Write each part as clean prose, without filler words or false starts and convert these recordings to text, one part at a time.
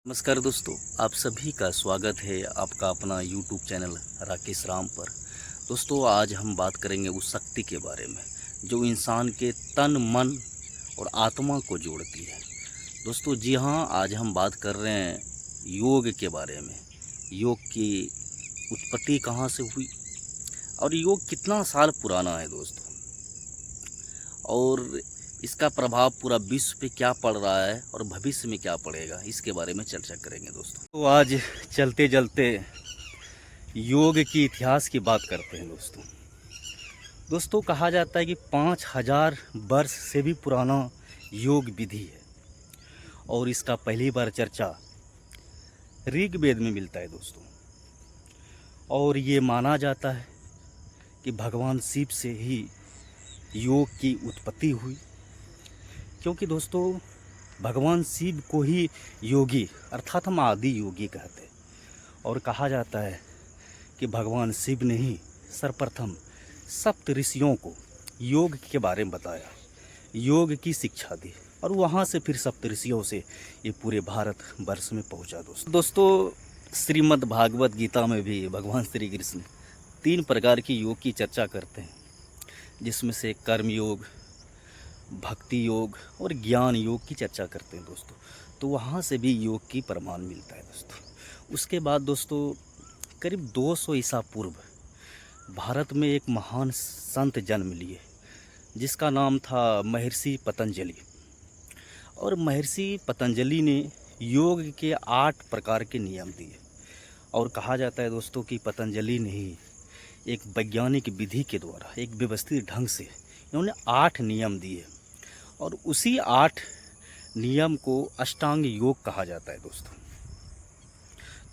नमस्कार दोस्तों, आप सभी का स्वागत है आपका अपना YouTube चैनल राकेश राम पर। दोस्तों, आज हम बात करेंगे उस शक्ति के बारे में जो इंसान के तन, मन और आत्मा को जोड़ती है। दोस्तों जी हाँ, आज हम बात कर रहे हैं योग के बारे में। योग की उत्पत्ति कहाँ से हुई और योग कितना साल पुराना है दोस्तों, और इसका प्रभाव पूरा विश्व पे क्या पड़ रहा है और भविष्य में क्या पड़ेगा, इसके बारे में चर्चा करेंगे दोस्तों। तो आज चलते चलते योग की इतिहास की बात करते हैं दोस्तों। दोस्तों, कहा जाता है कि 5000 वर्ष से भी पुराना योग विधि है और इसका पहली बार चर्चा ऋग्वेद में मिलता है दोस्तों। और ये माना जाता है कि भगवान शिव से ही योग की उत्पत्ति हुई, क्योंकि दोस्तों भगवान शिव को ही योगी अर्थात हम आदि योगी कहते हैं। और कहा जाता है कि भगवान शिव ने ही सर्वप्रथम सप्त ऋषियों को योग के बारे में बताया, योग की शिक्षा दी, और वहाँ से फिर सप्त ऋषियों से ये पूरे भारत वर्ष में पहुँचा दोस्तों। श्रीमद् भागवत गीता में भी भगवान श्री कृष्ण 3 प्रकार की योग की चर्चा करते हैं, जिसमें से कर्म योग, भक्ति योग और ज्ञान योग की चर्चा करते हैं दोस्तों। तो वहाँ से भी योग की प्रमाण मिलता है दोस्तों। उसके बाद दोस्तों करीब 200 ईसा पूर्व भारत में एक महान संत जन्म लिए, जिसका नाम था महर्षि पतंजलि। और महर्षि पतंजलि ने योग के 8 प्रकार के नियम दिए, और कहा जाता है दोस्तों कि पतंजलि ने ही एक वैज्ञानिक विधि के द्वारा एक व्यवस्थित ढंग से इन्होंने 8 नियम दिए, और उसी 8 नियम को अष्टांग योग कहा जाता है दोस्तों।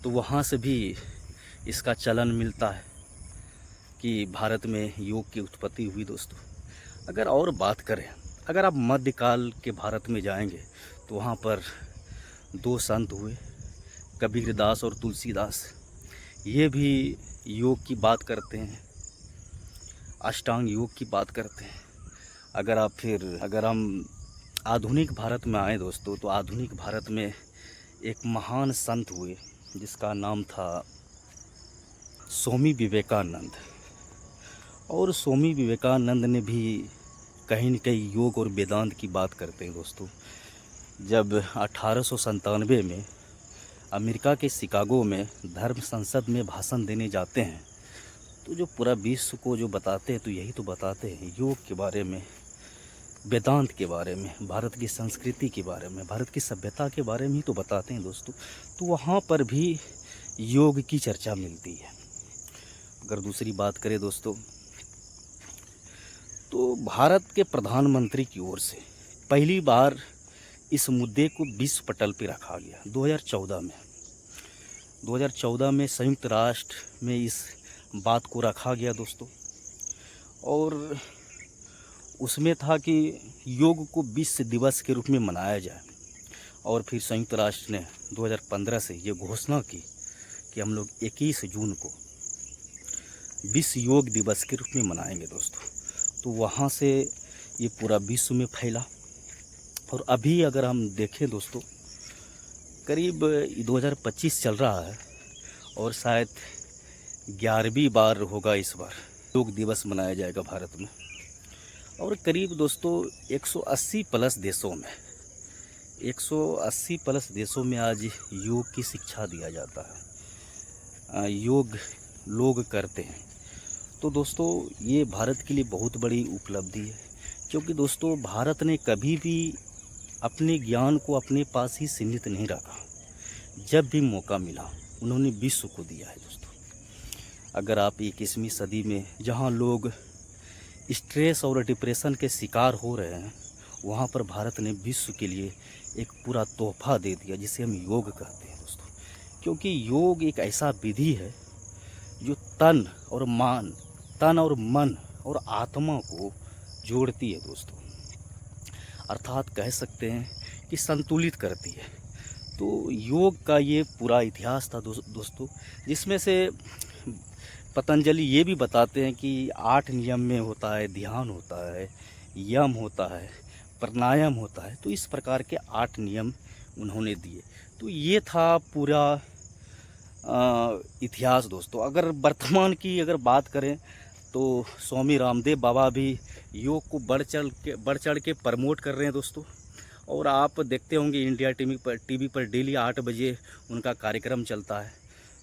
तो वहाँ से भी इसका चलन मिलता है कि भारत में योग की उत्पत्ति हुई दोस्तों। अगर और बात करें, अगर आप मध्यकाल के भारत में जाएंगे तो वहाँ पर 2 संत हुए, कबीरदास और तुलसीदास। ये भी योग की बात करते हैं, अष्टांग योग की बात करते हैं। अगर हम आधुनिक भारत में आए दोस्तों, तो आधुनिक भारत में एक महान संत हुए जिसका नाम था स्वामी विवेकानंद। और स्वामी विवेकानंद ने भी कहीं न कहीं योग और वेदांत की बात करते हैं दोस्तों। जब 1897 में अमेरिका के शिकागो में धर्म संसद में भाषण देने जाते हैं, तो जो पूरा विश्व को जो बताते हैं, तो यही तो बताते हैं योग के बारे में, वेदांत के बारे में, भारत की संस्कृति के बारे में, भारत की सभ्यता के बारे में ही तो बताते हैं दोस्तों। तो वहाँ पर भी योग की चर्चा मिलती है। अगर दूसरी बात करें दोस्तों, तो भारत के प्रधानमंत्री की ओर से पहली बार इस मुद्दे को विश्व पटल पर रखा गया 2014 में। 2014 में संयुक्त राष्ट्र में इस बात को रखा गया दोस्तों, और उसमें था कि योग को विश्व दिवस के रूप में मनाया जाए। और फिर संयुक्त राष्ट्र ने 2015 से ये घोषणा की कि हम लोग 21 जून को विश्व योग दिवस के रूप में मनाएंगे दोस्तों। तो वहाँ से ये पूरा विश्व में फैला। और अभी अगर हम देखें दोस्तों, करीब 2025 चल रहा है, और शायद 11वीं बार होगा इस बार योग दिवस मनाया जाएगा भारत में। और करीब दोस्तों 180 प्लस देशों में आज योग की शिक्षा दिया जाता है, योग लोग करते हैं। तो दोस्तों ये भारत के लिए बहुत बड़ी उपलब्धि है, क्योंकि दोस्तों भारत ने कभी भी अपने ज्ञान को अपने पास ही सीमित नहीं रखा। जब भी मौका मिला उन्होंने विश्व को दिया है दोस्तों। अगर आप 21वीं सदी में जहां लोग स्ट्रेस और डिप्रेशन के शिकार हो रहे हैं, वहां पर भारत ने विश्व के लिए एक पूरा तोहफा दे दिया, जिसे हम योग कहते हैं दोस्तों। क्योंकि योग एक ऐसा विधि है जो तन और मन और आत्मा को जोड़ती है दोस्तों, अर्थात कह सकते हैं कि संतुलित करती है। तो योग का ये पूरा इतिहास था दोस्तों, जिसमें से पतंजलि ये भी बताते हैं कि 8 नियम में होता है ध्यान होता है, यम होता है, प्राणायाम होता है। तो इस प्रकार के 8 नियम उन्होंने दिए। तो ये था पूरा इतिहास दोस्तों। अगर वर्तमान की अगर बात करें तो स्वामी रामदेव बाबा भी योग को बढ़ चढ़ के प्रमोट कर रहे हैं दोस्तों। और आप देखते होंगे इंडिया टीवी पर डेली 8 बजे उनका कार्यक्रम चलता है।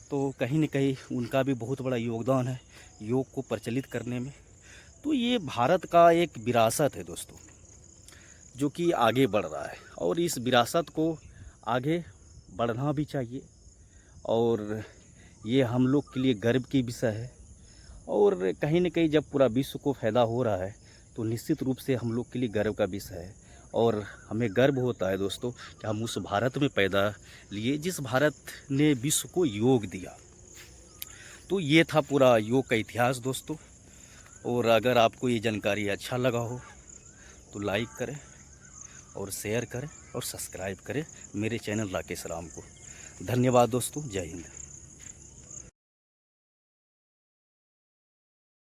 तो कहीं न कहीं उनका भी बहुत बड़ा योगदान है योग को प्रचलित करने में। तो ये भारत का एक विरासत है दोस्तों, जो कि आगे बढ़ रहा है, और इस विरासत को आगे बढ़ना भी चाहिए। और ये हम लोग के लिए गर्व की विषय है। और कहीं न कहीं जब पूरा विश्व को फ़ायदा हो रहा है तो निश्चित रूप से हम लोग के लिए गर्व का विषय है। और हमें गर्व होता है दोस्तों कि हम उस भारत में पैदा लिए जिस भारत ने विश्व को योग दिया। तो ये था पूरा योग का इतिहास दोस्तों। और अगर आपको ये जानकारी अच्छा लगा हो तो लाइक करें और शेयर करें और सब्सक्राइब करें मेरे चैनल राकेश राम को। धन्यवाद दोस्तों। जय हिंद।